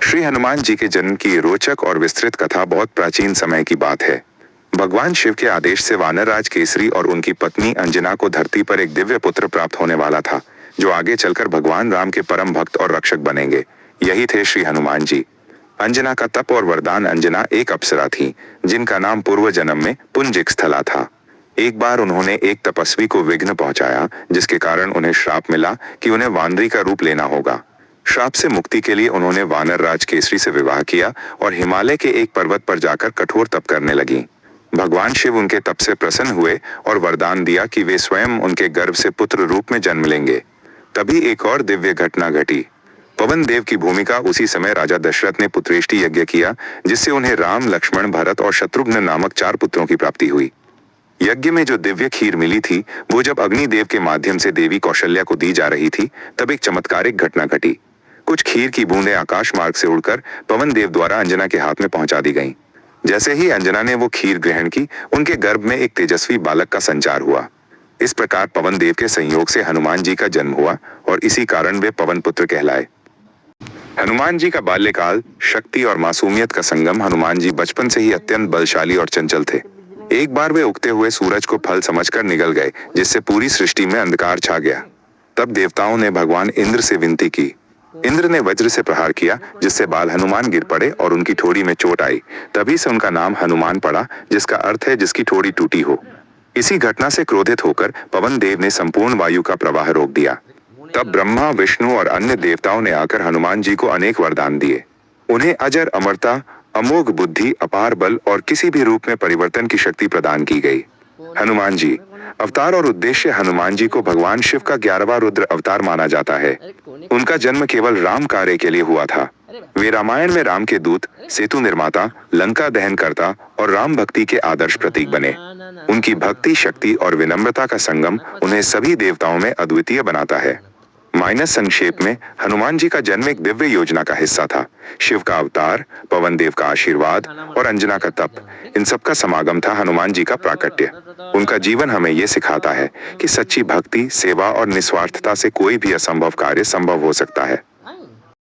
श्री हनुमान जी के जन्म की रोचक और विस्तृत कथा बहुत प्राचीन समय की बात है। भगवान शिव के आदेश से वानरराज केसरी और उनकी पत्नी अंजना को धरती पर एक दिव्य पुत्र प्राप्त होने वाला था, जो आगे चलकर भगवान राम के परम भक्त और रक्षक बनेंगे। यही थे श्री हनुमान जी। अंजना का तप और वरदान। अंजना एक अप्सरा थी, जिनका नाम पूर्व जन्म में पुंजिक स्थला था। एक बार उन्होंने एक तपस्वी को विघ्न पहुंचाया, जिसके कारण उन्हें श्राप मिला कि उन्हें वानरी का रूप लेना होगा। श्राप से मुक्ति के लिए उन्होंने वानरराज केसरी से विवाह किया और हिमालय के एक पर्वत पर जाकर कठोर तप करने लगी। भगवान शिव उनके तप से प्रसन्न हुए और वरदान दिया कि वे स्वयं उनके गर्भ से पुत्र रूप में जन्म लेंगे। तभी एक और दिव्य घटना घटी। पवन देव की भूमिका उसी समय राजा दशरथ ने पुत्रेष्टि यज्ञ किया, जिससे उन्हें राम, लक्ष्मण, भरत और शत्रुघ्न नामक 4 पुत्रों की प्राप्ति हुई। यज्ञ में जो दिव्य खीर मिली थी, वो जब अग्निदेव के माध्यम से देवी कौशल्या को दी जा रही थी, तब एक चमत्कारिक घटना घटी। कुछ खीर की बूंदें आकाश मार्ग से उड़कर पवन देव द्वारा अंजना के हाथ में पहुंचा दी गईं। जैसे ही अंजना ने वो खीर ग्रहण की, उनके गर्भ में एक तेजस्वी बालक का संचार हुआ। इस प्रकार पवन देव के संयोग से हनुमान जी का जन्म हुआ और इसी कारण वे पवन पुत्र कहलाए। हनुमान जी का बाल्यकाल। शक्ति और मासूमियत का संगम। हनुमान जी बचपन से ही अत्यंत बलशाली और चंचल थे। एक बार वे उगते हुए सूरज को फल समझकर निगल गए, जिससे पूरी सृष्टि में अंधकार छा गया। तब देवताओं ने भगवान इंद्र से विनती की। इंद्र ने वज्र से प्रहार किया, जिससे बाल हनुमान गिर पड़े और उनकी ठोड़ी में चोट आई। तभी से उनका नाम हनुमान पड़ा, जिसका अर्थ है जिसकी ठोड़ी टूटी हो। इसी घटना से क्रोधित होकर पवन देव ने संपूर्ण वायु का प्रवाह रोक दिया। तब ब्रह्मा, विष्णु और अन्य देवताओं ने आकर हनुमान जी को अनेक वरदान दिए। उन्हें अजर अमरता, अमोघ बुद्धि, अपार बल और किसी भी रूप में परिवर्तन की शक्ति प्रदान की गई। हनुमान जी अवतार और उद्देश्य। हनुमान जी को भगवान शिव का 11वां रुद्र अवतार माना जाता है। उनका जन्म केवल राम कार्य के लिए हुआ था। वे रामायण में राम के दूत, सेतु निर्माता, लंका दहनकर्ता और राम भक्ति के आदर्श प्रतीक बने। उनकी भक्ति, शक्ति और विनम्रता का संगम उन्हें सभी देवताओं में अद्वितीय बनाता है। संक्षेप में, हनुमान जी का जन्म एक दिव्य योजना का हिस्सा था। शिव का अवतार, पवन देव का आशीर्वाद और अंजना का तप, इन सब का समागम था हनुमान जी का प्राकट्य। उनका जीवन हमें ये सिखाता है कि सच्ची भक्ति, सेवा और निस्वार्थता से कोई भी असंभव कार्य संभव हो सकता है।